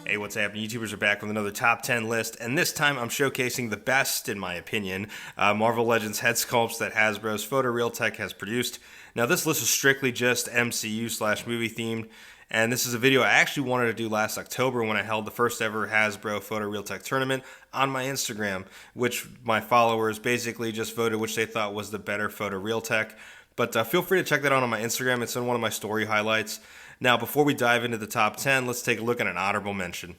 Hey, what's happening? YouTubers are back with another top 10 list, and this time I'm showcasing the best, in my opinion, Marvel Legends head sculpts that Hasbro's Photoreal Tech has produced. Now, this list is strictly just MCU/movie themed, and this is a video I actually wanted to do last October when I held the first ever Hasbro Photoreal Tech tournament on my Instagram, which my followers basically just voted which they thought was the better Photoreal Tech. But feel free to check that out on my Instagram. It's in one of my story highlights. Now, before we dive into the top 10, let's take a look at an honorable mention.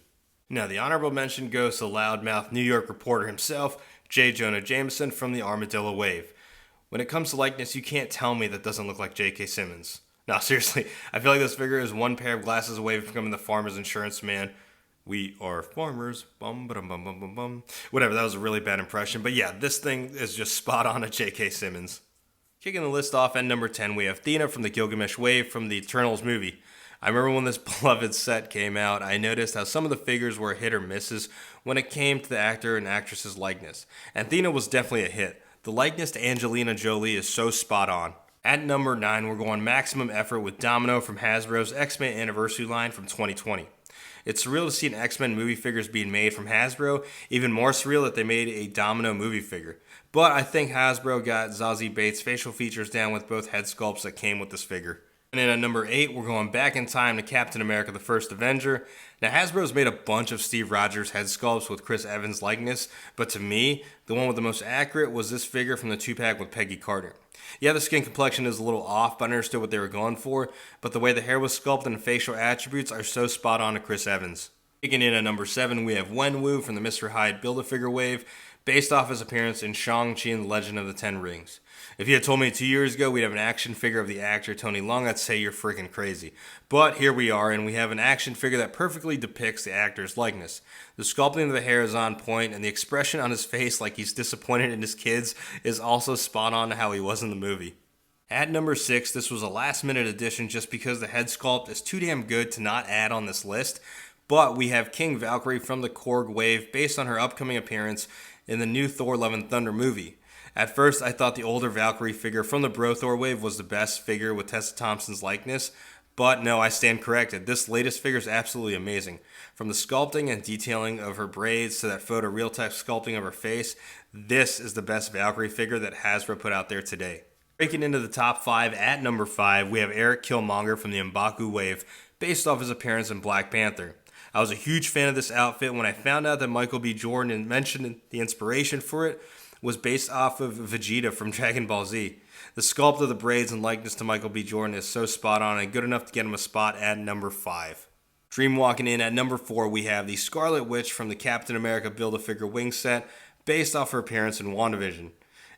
Now, the honorable mention goes to loudmouth New York reporter himself, J. Jonah Jameson from the Armadillo Wave. When it comes to likeness, you can't tell me that doesn't look like J.K. Simmons. No, seriously, I feel like this figure is one pair of glasses away from becoming the farmer's insurance man. We are farmers. Bum, ba-dum, bum, bum, bum, bum. Whatever, that was a really bad impression. But yeah, this thing is just spot on at J.K. Simmons. Kicking the list off at number 10, we have Thena from the Gilgamesh Wave from the Eternals movie. I remember when this beloved set came out, I noticed how some of the figures were hit or misses when it came to the actor and actress's likeness. And Thena was definitely a hit. The likeness to Angelina Jolie is so spot on. At number 9, we're going maximum effort with Domino from Hasbro's X-Men Anniversary line from 2020. It's surreal to see an X-Men movie figures being made from Hasbro, even more surreal that they made a Domino movie figure. But I think Hasbro got Zazie Bates' facial features down with both head sculpts that came with this figure. And then at number 8, we're going back in time to Captain America the First Avenger. Now, Hasbro's made a bunch of Steve Rogers head sculpts with Chris Evans' likeness, but to me, the one with the most accurate was this figure from the 2-pack with Peggy Carter. Yeah, the skin complexion is a little off, but I understood what they were going for, but the way the hair was sculpted and facial attributes are so spot on to Chris Evans. Kicking in at number 7, we have Wenwu from the Mr. Hyde Build-A-Figure Wave, based off his appearance in Shang-Chi and the Legend of the Ten Rings. If you had told me 2 years ago we'd have an action figure of the actor Tony Leung, I'd say you're freaking crazy. But here we are, and we have an action figure that perfectly depicts the actor's likeness. The sculpting of the hair is on point, and the expression on his face like he's disappointed in his kids is also spot on to how he was in the movie. At number 6, this was a last-minute addition just because the head sculpt is too damn good to not add on this list, but we have King Valkyrie from the Korg Wave based on her upcoming appearance in the new Thor Love and Thunder movie. At first, I thought the older Valkyrie figure from the Bro Thor Wave was the best figure with Tessa Thompson's likeness, but no, I stand corrected. This latest figure is absolutely amazing. From the sculpting and detailing of her braids to that Photoreal Tech sculpting of her face, this is the best Valkyrie figure that Hasbro put out there today. Breaking into the top 5, at number 5, we have Eric Killmonger from the M'Baku Wave, based off his appearance in Black Panther. I was a huge fan of this outfit when I found out that Michael B. Jordan mentioned the inspiration for it was based off of Vegeta from Dragon Ball Z. The sculpt of the braids and likeness to Michael B. Jordan is so spot on and good enough to get him a spot at number 5. Dreamwalking in at number 4, we have the Scarlet Witch from the Captain America Build-A-Figure Wing set, based off her appearance in WandaVision.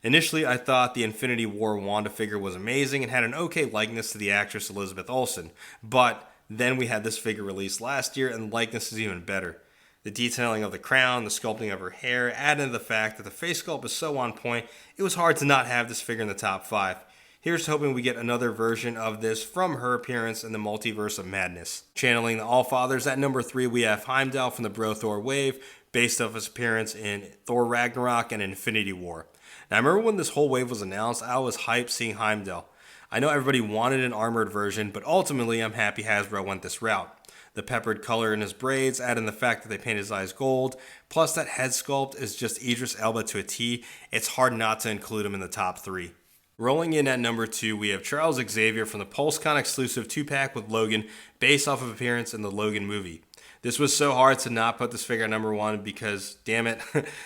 Initially, I thought the Infinity War Wanda figure was amazing and had an okay likeness to the actress Elizabeth Olsen, but then we had this figure released last year, and the likeness is even better. The detailing of the crown, the sculpting of her hair, added to the fact that the face sculpt is so on point, it was hard to not have this figure in the top 5. Here's hoping we get another version of this from her appearance in the Multiverse of Madness. Channeling the Allfathers, at number 3, we have Heimdall from the Bro Thor Wave, based off his appearance in Thor Ragnarok and Infinity War. Now, I remember when this whole wave was announced, I was hyped seeing Heimdall. I know everybody wanted an armored version, but ultimately I'm happy Hasbro went this route. The peppered color in his braids, add in the fact that they painted his eyes gold, plus that head sculpt is just Idris Elba to a T, it's hard not to include him in the top 3. Rolling in at number 2, we have Charles Xavier from the PulseCon exclusive 2-pack with Logan, based off of appearance in the Logan movie. This was so hard to not put this figure at number 1 because, damn it,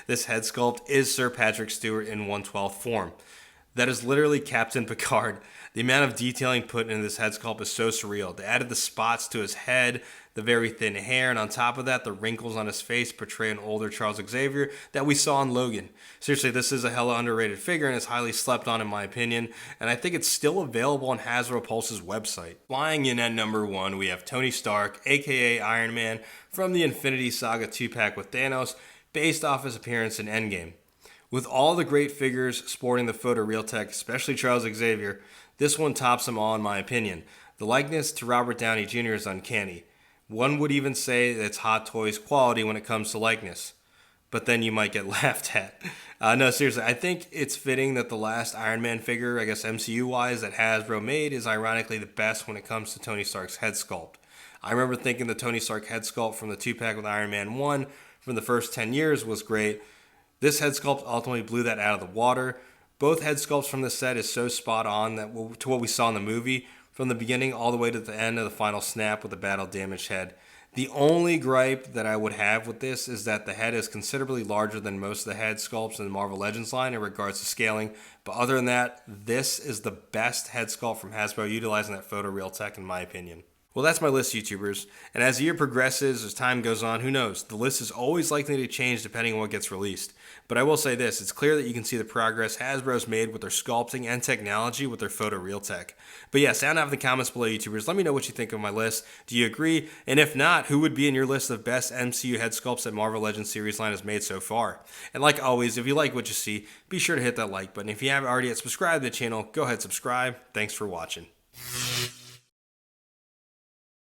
this head sculpt is Sir Patrick Stewart in 1/12 form. That is literally Captain Picard. The amount of detailing put into this head sculpt is so surreal. They added the spots to his head, the very thin hair, and on top of that, the wrinkles on his face portray an older Charles Xavier that we saw in Logan. Seriously, this is a hella underrated figure and is highly slept on in my opinion, and I think it's still available on Hasbro Pulse's website. Flying in at number 1, we have Tony Stark, aka Iron Man, from the Infinity Saga 2-pack with Thanos, based off his appearance in Endgame. With all the great figures sporting the Photoreal Tech, especially Charles Xavier, this one tops them all in my opinion. The likeness to Robert Downey Jr. is uncanny. One would even say that it's Hot Toys quality when it comes to likeness. But then you might get laughed at. No, seriously, I think it's fitting that the last Iron Man figure, I guess MCU-wise, that Hasbro made is ironically the best when it comes to Tony Stark's head sculpt. I remember thinking the Tony Stark head sculpt from the 2-pack with Iron Man 1 from the first 10 years was great. This head sculpt ultimately blew that out of the water. Both head sculpts from this set is so spot on that to what we saw in the movie, from the beginning all the way to the end of the final snap with the battle damaged head. The only gripe that I would have with this is that the head is considerably larger than most of the head sculpts in the Marvel Legends line in regards to scaling. But other than that, this is the best head sculpt from Hasbro utilizing that photoreal tech in my opinion. Well, that's my list, YouTubers. And as the year progresses, as time goes on, who knows? The list is always likely to change depending on what gets released. But I will say this, it's clear that you can see the progress Hasbro's made with their sculpting and technology with their photoreal tech. But yeah, sound out in the comments below, YouTubers. Let me know what you think of my list. Do you agree? And if not, who would be in your list of best MCU head sculpts that Marvel Legends series line has made so far? And like always, if you like what you see, be sure to hit that like button. If you haven't already yet subscribed to the channel, go ahead and subscribe. Thanks for watching.